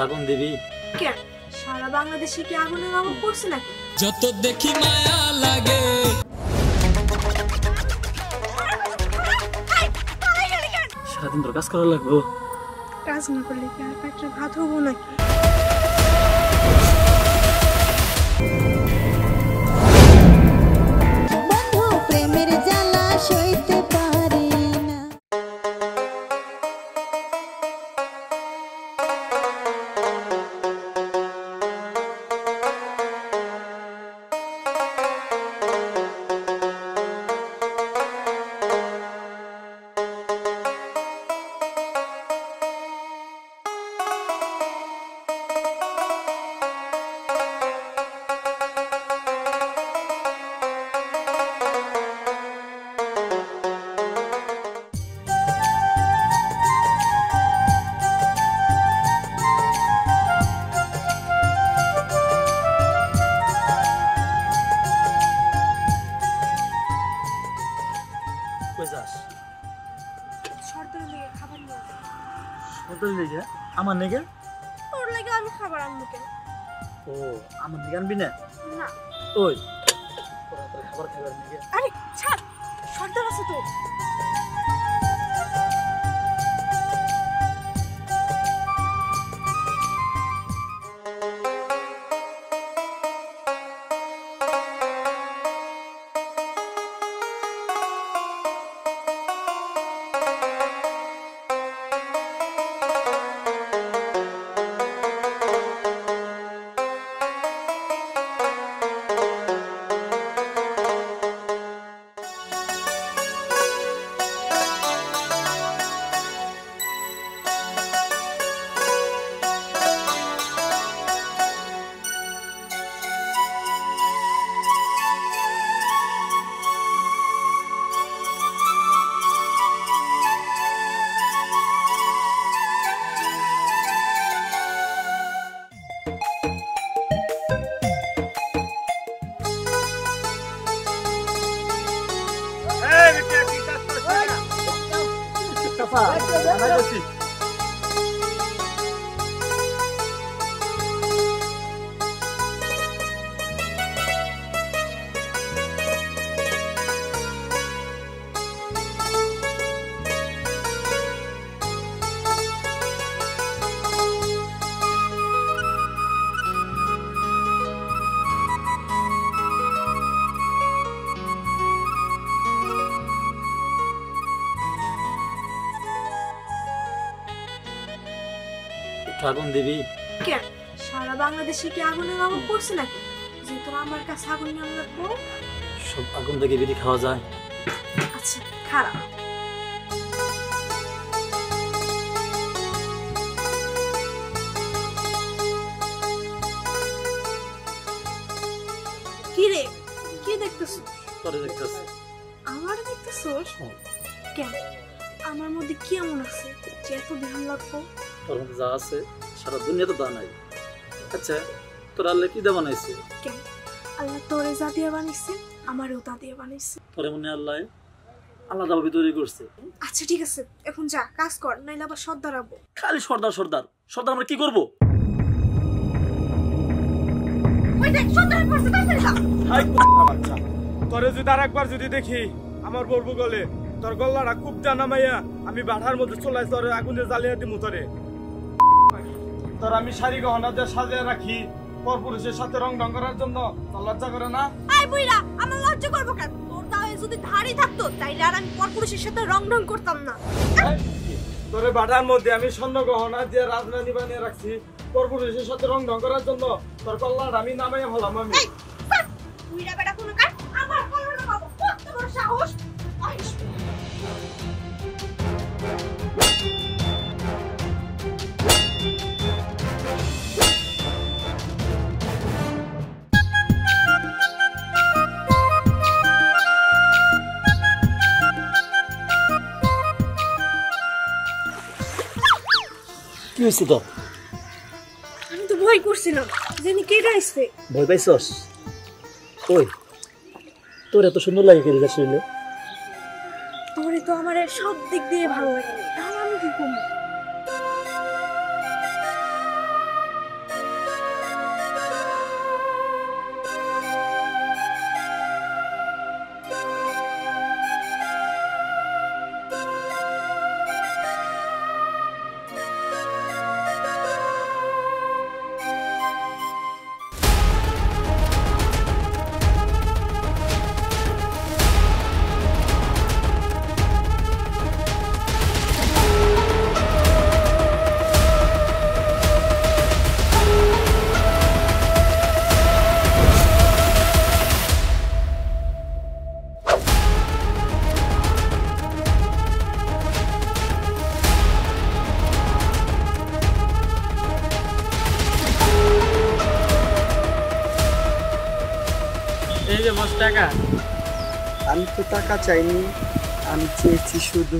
আগুন দিবি কেন? সারা বাংলাদেশে কি আগুনের অভাব পড়ছে নাকি? যত দেখি মায়া লাগে। সারাদিন তোর কাজ করা লাগবো। কাজ না করলে কি আর পেটে ভাত হবো নাকি? প্রেমের জ্বালা সইতে পারি না। সর্দারের লেগে খাবার নিয়ে আসি। তোর লেগে? আমার নেগে? তোর লেগে আমি খাবার আনবো কেন? ও আমার নেগে আনবি না? না। ওই তোরা তোর খাবার খাইবার নেগে? আরে ছাড়, সর্দার আছে তো। আগুন দিবি? কেন? সারা বাংলাদেশে কি আগুনের অভাব পড়ছে নাকি? যে তোর আমার কাছে আগুন নিয়ে লাগবো? সব আগুন থেকে বিড়ি খাওয়া যায়? আচ্ছা খারাপ। কি রে, কি দেখতেছিস? তোরে দেখতেছি। আমার দেখতেছিস? কেন? আমার মধ্যে কি এমন আছে যে এত ধ্যান লাগবো? তোর মধ্যে যা আছে সারা দুনিয়া তো তা নাই। আচ্ছা তোর আল্লাহ কি দিয়ে বানাইছে? কেন? আল্লাহ তোরে যা দিয়ে বানাইছে আমারও তা দিয়ে বানাইছে। তোরে মনে আল্লাহ আলাদাভাবে তৈরি করছে। আচ্ছা ঠিক আছে, এখন যা কাজ কর, নাইলে আবার সর্দার আবো। খালি সর্দার সর্দার সর্দার, আমরা কি করবো? ওই দেখ সর্দার করছে, তাড়াতাড়ি যা। আচ্ছা তোরে যদি আর একবার যদি দেখি আমার বলবো গলে তোর গল্লাটা খুব টানা মাইয়া আমি বাঠার মধ্যে চলাই তোর আগুনে জ্বালিয়ে দিমু তোরে। তোর আমি শাড়ি গহনা দিয়ে সাজিয়ে রাখি পরপুরুষের সাথে রং ঢং করার জন্য, তোর লজ্জা করে না? আই বুইড়া, আমার লজ্জা করবো কেন? তোর দাওয়ে যদি ধাড়ি থাকতো তাইলে আর আমি পরপুরুষের সাথে রং ঢং করতাম না। তোরে বাঠার মধ্যে আমি স্বর্ণ গহনা দিয়ে রাজরানী বানিয়ে রাখছি পরপুরুষের সাথে রং ঢং করার জন্য, তোর গল্লাটা আমি নামাইয়া হলাম আমি। বুইড়া বেটা কোন কাজ আমার কলনা বাবু, কত বড় সাহস! আইস কি হয়েছে তোর? আমি তো ভয় করছিলাম, জানি কেডা আইছে। ভয় পাইছস? ওই তোর এত সুন্দর লাগে কে রেজাল্ট শুনলে? তোরে তো আমার সব দিক দিয়ে ভালো লাগে, তাহলে আমি কি করব? যে বস টাকা। আমি তো টাকা চাইনি, আমি চেয়েছি শুধু।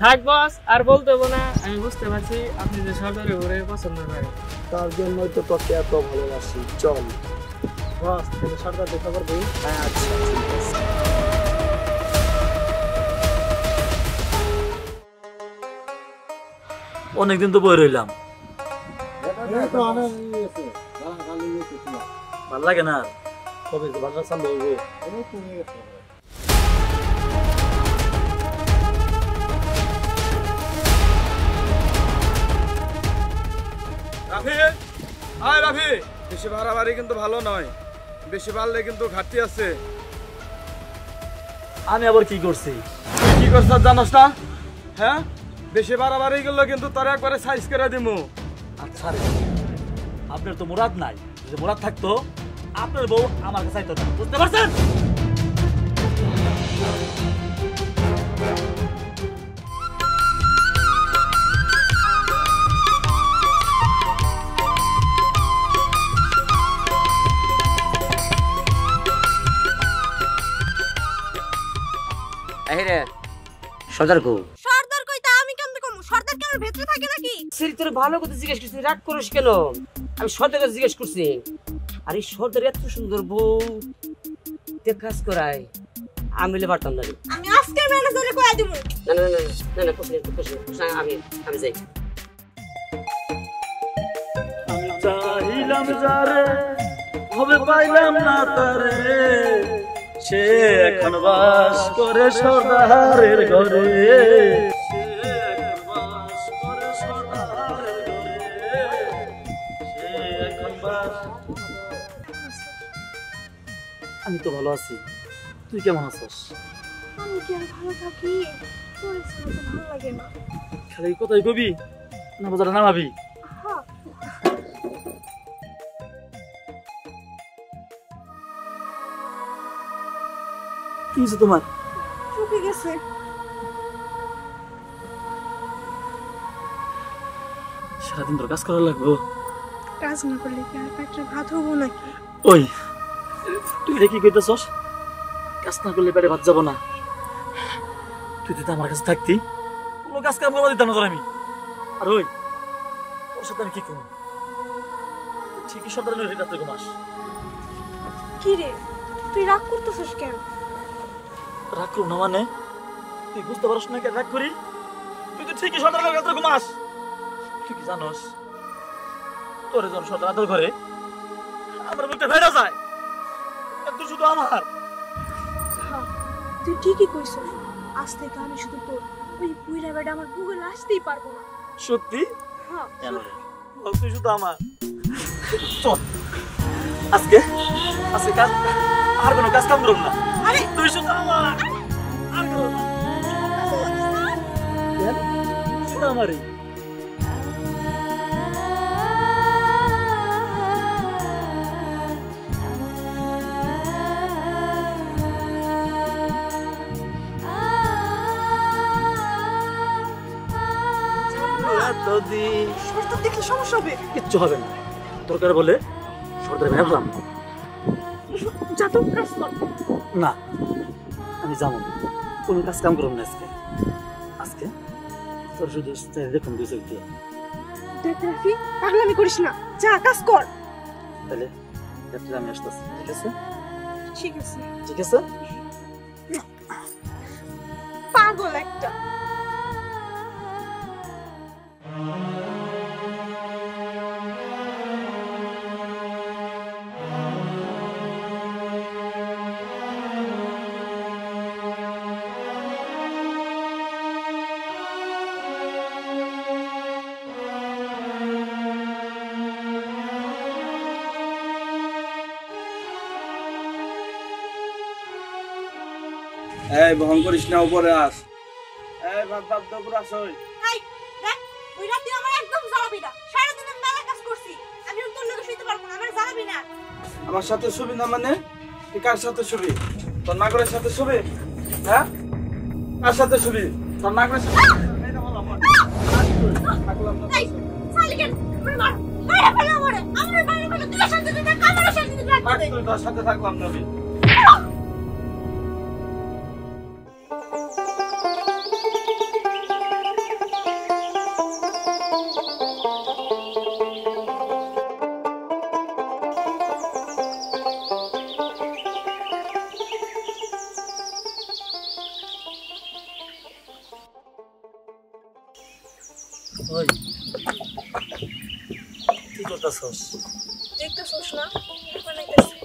থাক বস, আর বলতে হবে না, আমি বুঝতে পারছি আপনি যে সর্দারে ঘুরে পছন্দ করেন। তার জন্যই তো তোকে এত ভালোবাসি। চল বস, তাহলে সর্দার দেখা করবি। হ্যাঁ আচ্ছা ঠিক আছে। অনেকদিন তো বই রইলাম, ভাল লাগে না। কবে ভালো চালু হইব? রাফি, আয় রাফি, বেশি বাড়াবাড়ি কিন্তু ভালো নয়, বেশি বাড়লে কিন্তু ঘাটতি আছে। আমি আবার কি করছি? কি করছ জানোস না? হ্যাঁ, বেশি বাড়াবাড়ি গেলে কিন্তু তোর একবারে সাইজ করে দিমু। আচ্ছা রে, আপনার তো মুরাদ নাই। যদি মুরাদ থাকতো আপনার বউ আমার কাছে চাইতো না, বুঝতে পারছেন? রে সর্দার গো, সর্দার কইতা আমি কেমনে কমু? সর্দার কি আমার ভেতরে থাকে নাকি? সিরি তোর ভালো কথা জিজ্ঞেস করছি, রাগ করিস কেন? আমি সর্দারকে জিজ্ঞেস করছি। আর এই সর্দার এত সুন্দর বউ তে কাজ করায়, আমি বলে পারতাম না। আমি আজকে ম্যানেজারে কইয়া দিমু। না না না না না, কোশ্চেন আমি যাই। আমি চাইলাম যারে, হবে পাইলাম না তারে, সে এখন বাস করে সর্দারের ঘরে। সে এখন বাস করে সর্দারের ঘরে। সে এখন বাস। আমি তো ভালো আছি, তুই কেমন আছিস? আমি কি আর ভালো থাকি? তোর ছাড়া তো ভালো লাগে না। খালি কোথায় কবি না বাজারে নামাবি? হ্যাঁ, কি হয়েছে তোমার? চুকে গেছে। সারাদিন তোর কাজ করা লাগবো। কাজ না করলে কি আর পেটে ভাত হবো নাকি? ওই তুই এটা কি কইতেছস? কাজ না করলে পেটে ভাত যাবো না? তুই তো আমার কাছে থাকতি, কোনো কাজ কাম করবো দিতাম না তোর আমি। আর ওই তোর সাথে আমি কি করবো? ঠিকই সন্তান রাত্রে ঘুমাস। কি রে, তুই রাগ করতেছিস কেন? রাগ করুন না মানে? তুই বুঝতে পারস না কেন রাগ করি? তুই তো ঠিকই সন্তান রাত্রে ঘুমাস। তুই কি জানোস তোর যখন সন্তান আদর করে আমার বুকটা ফেটে যায়? তুই শুধু আমার। হ্যাঁ, তুই ঠিকই কইছিস। আজ থেকে আমি শুধু তোর। ওই বুইড়া বেটা আমার বুকে আসতেই পারবো না। সত্যি? হ্যাঁ, কেন রে? তুই শুধু আমার। চল আজকে আজকে কাজ আর কোনো কাজ কাম করব না। আরে তুই শুধু আমার। আর করব না। কেন? শুধু আমারই। সর্দার দেখলে সমস্যা হবে। কিচ্ছু হবে না, দরকার বলে সর্দার ভেবলাম যা তো কাজ কর। না, আমি যাবো না, কোনো কাজ কাম করব না আজকে। আজকে তোর শুধু দেখুন দুই চোখ দিয়ে। দেখ রাফি, পাগলামি করিস না, যা কাজ কর। তাহলে রাত্রে আমি আসতেছি, ঠিক আছে? ঠিক আছে। ঠিক আছে? পাগল একটা। এই বহন করিস না, উপরে আস। এই ভাত ভাত দাও, উপরে আস। ওই এই দেখ, ওই রাতে আমার একদম জ্বালাবি না। সারা দিন আমি মেলা কাজ করছি, আমি তোর লগে শুইতে পারবো না, আমার জ্বালাবি না। আমার সাথে শুবি না মানে? তুই কার সাথে শুবি? তোর নাগরের সাথে শুবি? হ্যাঁ, কার সাথে শুবি? তোর নাগরের সাথে? এই সালিকেন আমার মার মারা ফেলা আমারে, আমার মারা ফেলা, তুই শান্তি দিতে কামড়া শান্তি দিতে রাখতে দে। তুই তোর সাথে থাকলাম না আমি। ওই কি করতেছস? দেখতেছস না ওখানে গেছে।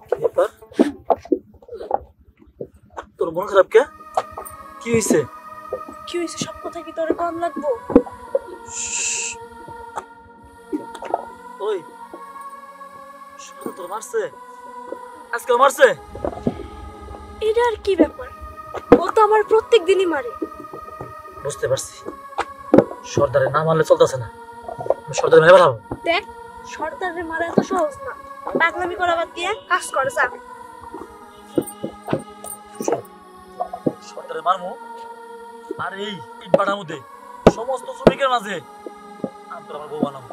কি ব্যাপার? তোর মন খারাপ কে? কি হইছে? কি হয়েছে সব কথা কি তোরে কম লাগবো? ওই সরদার তোর মারছে? আজকে মারছে? এটা আর কি ব্যাপার? ও তো আমার প্রত্যেক দিনই মারে। বুঝতে পারছি, সর্দারে না মারলে চলতেছে না। আমি সর্দারে মেরে ফেলাবো। দেখ সর্দারে মারা এত সহজ না। পাগলামি করা বাদ দিয়ে কাজ কর যা। সর্দারে মারমু আর এই ইট বাড়ার মধ্যে সমস্ত শ্রমিকের মাঝে আমি তোর আমার বউ বানাবো,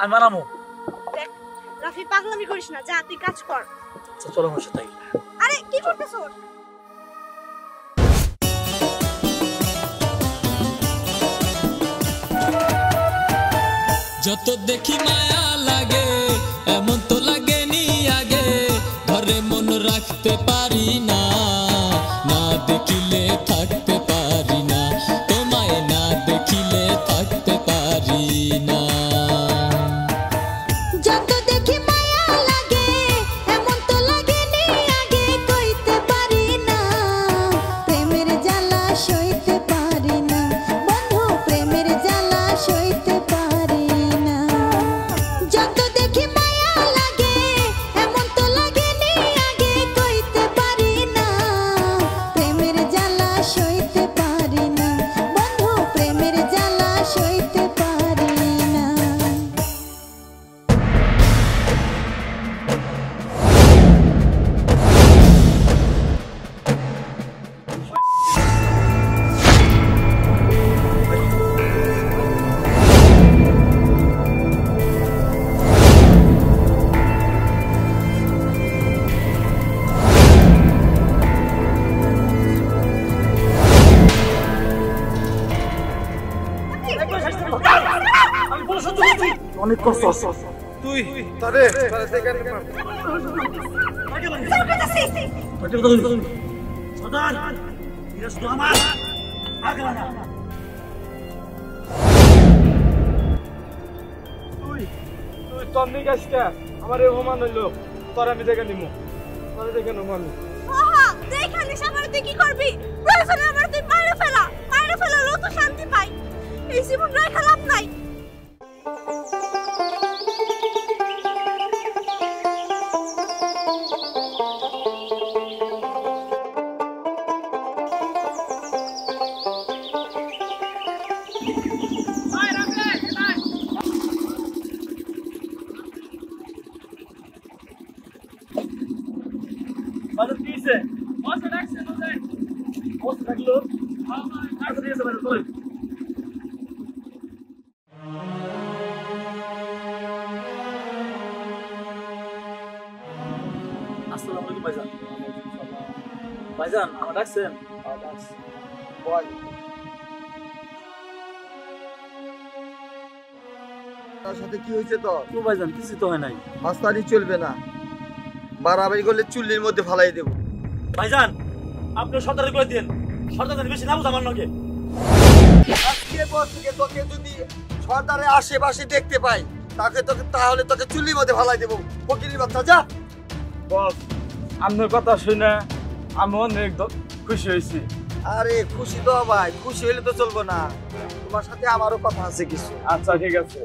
আমি বানাবো। দেখ রাফি পাগলামি করিস না, যা তুই কাজ কর। আচ্ছা চলো আমার সাথে। আরে কি করতেছস? যত দেখি মায়া লাগে এমন তো লাগেনি আগে, ঘরে মন রাখতে পারি না, না দেখিলে থাকতে পারি না, তোমায় না দেখিলে থাকতে পারি না। যত দেখি মায়া লাগে এমন তো লাগেনি আগে, কইতে পারি না প্রেমের জ্বালা সইতে পারি না বন্ধু, প্রেমের জ্বালা সইতে পারি না। যত দেখি মায়া লাগে এমন তো লাগেনি আগে, কইতে পারি না প্রেমের জ্বালা সইতে পারি না বন্ধু, প্রেমের জ্বালা সইতে পারি না। অনেক কষ্ট আছে। তুই তারে সেখানে সর্দার এটা শুধু আমার আগে বানা। তুই তুই তমনি গাছটা আমার এই হোমান হইলো, তোর আমি দেখে নিমু, তোর দেখে নমানি। ওহা দেখানিস আমার তুই কি করবি? প্রয়োজনে আমার তুই মাইরে ফেলা, মাইরে ফেলালো তো শান্তি পাই। এই জীবন রাখা লাভ নাই। বাজার কি হইছে? বসে রাখছে তোদের। অবস্থা থাকলো আর তো দিয়েছে বাজার চল। আসসালামু আলাইকুম ভাইজান। ভাইজান আমার ডাকছেন? বল তার সাথে কি হয়েছে তো? তো ভাইজান কিছু তো হয় নাই। মাস্তানি চলবে না, বাড়াবাড়ি করলে চুল্লির মধ্যে ফালাই দেবো। ভাইজান আপনি সর্দারে করে দিন, সর্দার বেশি না বুঝ আমার নকে। আজকে পর থেকে তোকে যদি সর্দারের আশেপাশে দেখতে পাই তাহলে তোকে চুল্লির মধ্যে ফালাই দেবো। ফকিরের বাচ্চা যা। বস, আপনার কথা শুনে আমি অনেক খুশি হয়েছি। আরে খুশি তো ভাই, খুশি হইলে তো চলবো না, তোমার সাথে আমারও কথা আছে কিছু। আচ্ছা ঠিক আছে।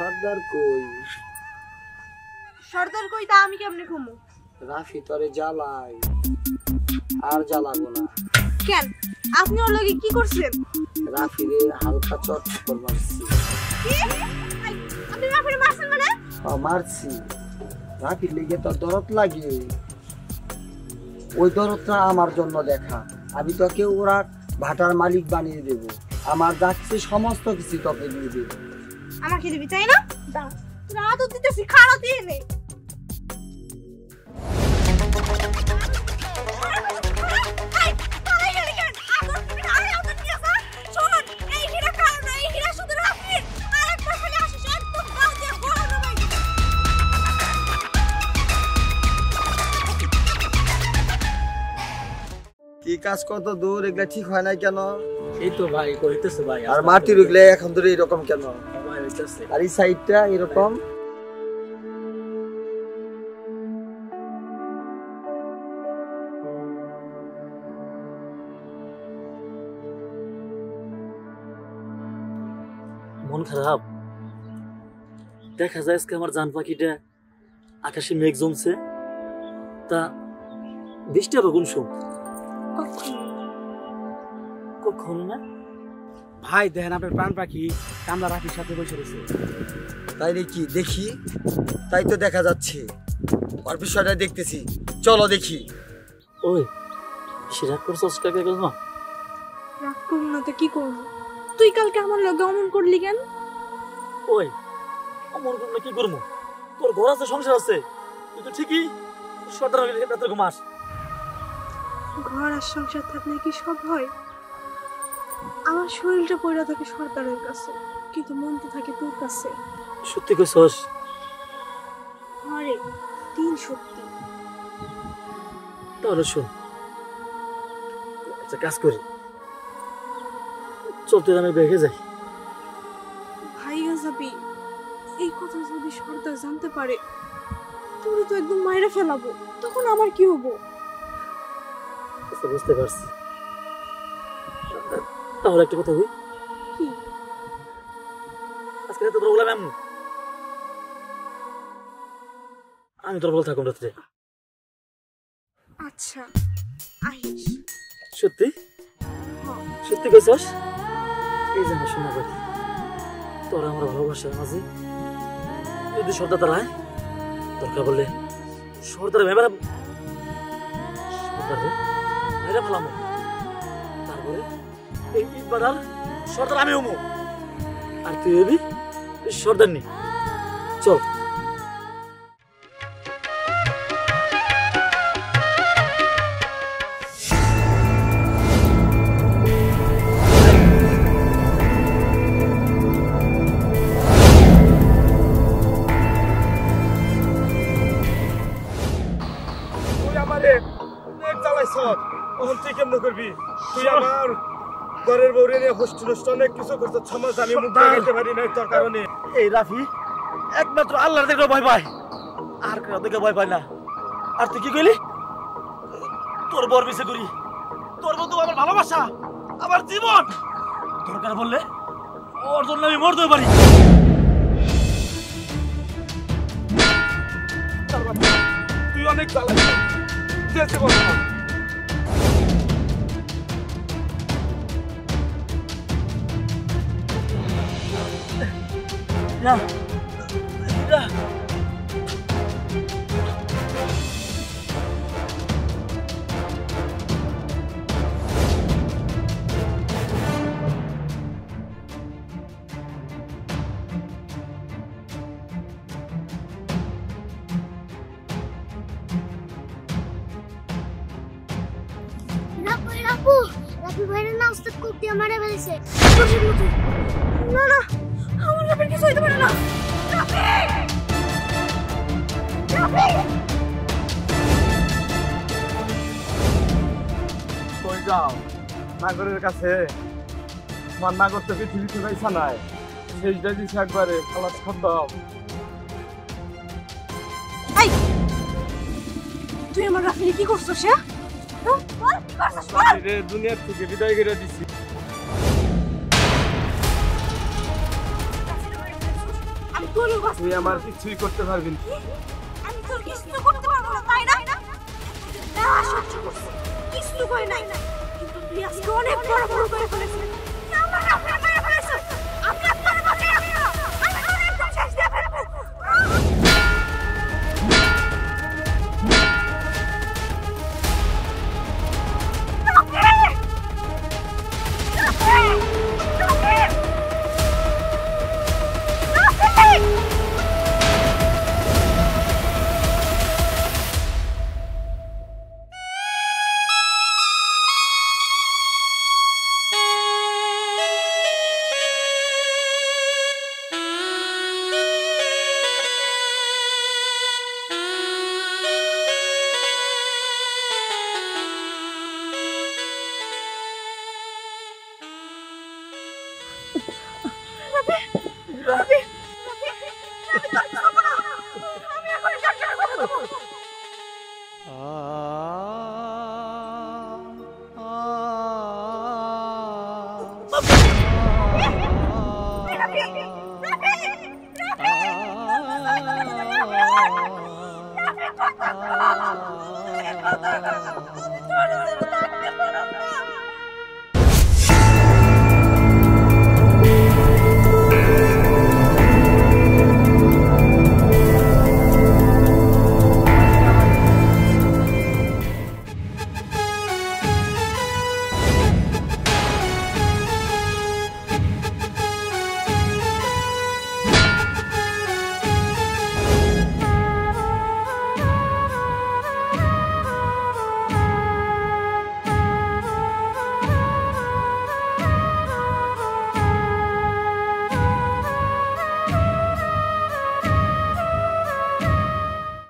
সর্দার কই? সর্দার কই তা আমি কেমনে ঘুমু? রাফি তরে জ্বালাই, আর জ্বালাবো না। কেন আপনি ওর লগে কি করছেন? রাফিরে হালকা চটপট মারছি। কি? আই, আপনি রাফিরে মারছেন মানে? মারছি, রাফির লেগে তোর দরদ লাগে, ওই দরদটা আমার জন্য দেখা। আমি তোকে ওরা ভাটার মালিক বানিয়ে দেব, আমার যাচ্ছে সমস্ত কিছু তোকে দিয়ে দেব। আমাকে দিবি তাই না? দাঁড়া, তোরা আদর দিতেছি, খাড়া দিয়ে নে। কি কাজ কত দূর এগুলা ঠিক হয় নাই কেন? এই তো ভাই কইতেছে ভাই। আর মাটির উগলে এখন ধরে এরকম কেন? ভাই হইতাছে। আর এই সাইডটা এরকম। মন খারাপ। দেখা যায় আজকে আমার জান পাখিটা আকাশে মেঘ জমছে, তা বৃষ্টি হবে কোন সময়? কখনো না। ভাই দেখেন আপনার প্রাণ পাখি কামলা রাখির সাথে বসে রয়েছে। তাই নাকি? দেখি। তাই তো দেখা যাচ্ছে, ওর বিষয়টা দেখতেছি, চলো দেখি। ওই সে রাগ করছস কাকে কেন? রাগ করবো না তো কি করবো? তুই কালকে আমার লগে অমন করলি কেন? ওই অমন করলে কি করবো? তোর ঘর আছে, সংসার আছে, তুই তো ঠিকই সর্দার রাতে ঘুমাস। ঘর আর সংসার থাকলে কি সব হয়? আমার শরীরটা পড়ে থাকে সর্দারের কাছে, কিন্তু মনটা থাকে তোর কাছে। সত্যি কইছস? আরে তিন সত্যি। তাহলে শোন, একটা কাজ করি, চলতে আমি বেগে যাই। ভাইয়া যাবি? এই কথা যদি সর্দার জানতে পারে, তোর তো একদম মাইরে ফেলাবো, তখন আমার কি হবো? বুঝতে পারছি। তাহলে একটা কথা বলি, কি? আজকে তো তোর বললাম আমি তোর বল থাকুন রাত্রে। আচ্ছা আহিস। সত্যি? সত্যি কইছস? এই যে আমার শোনা করি, তোর আমার ভালোবাসার মাঝে যদি সর্দার দাঁড়ায়, দরকার বললে সর্দার ভেবেরা মেরে ফেলাম, তারপরে এই ইটবাড়ার সর্দার আমি হমু, আর তুই হবি সর্দার নি। চল। তুই কেমন করবি? তুই আমার ঘরের বউরে নিয়ে হোস্ট নষ্ট অনেক কিছু করছিস, সমাজ আমি মুখ দেখাতে পারি না তোর কারণে। এই রাফি একমাত্র আল্লাহর দেখে ভয় পায়, আর কারো দেখে ভয় পায় না। আর তুই কি কইলি? তোর বর মিশে করি, তোর বন্ধু আমার ভালোবাসা, আমার জীবন, দরকার বললে ওর জন্য আমি মরতে পারি। তুই অনেক চালাচ্ছিস, যেতে বল না। না না রাফি ভাইয়ের না উস্তাদ কোপটি আমারে ফেলেছে। না না, আমার রাফির কিছু হইতে পারে না। রাফি! রাফি! কই যাও? নাগরের কাছে। আমার নাগর তো পৃথিবীতে পয়সা নাই, শেষটা দিছে একবারে, খালাস খতম। এই তুই আমার রাফিকে কি করছিস? দুনিয়ার থেকে বিদায় করে দিছি। তুই আমার কিছুই করতে পারবি না। আমি তোর কিছু করতে পারবো না, তাই না? কিছু কই নাই, কিন্তু তুই আজকে অনেক বড় বড় করে ফেলেছিস। আমার রাফি মেরে ফেলেছিস। আমি আপনার বাঁচে রাখি না, আমি তোর একদম শেষ দিয়ে ফেলবো। তোর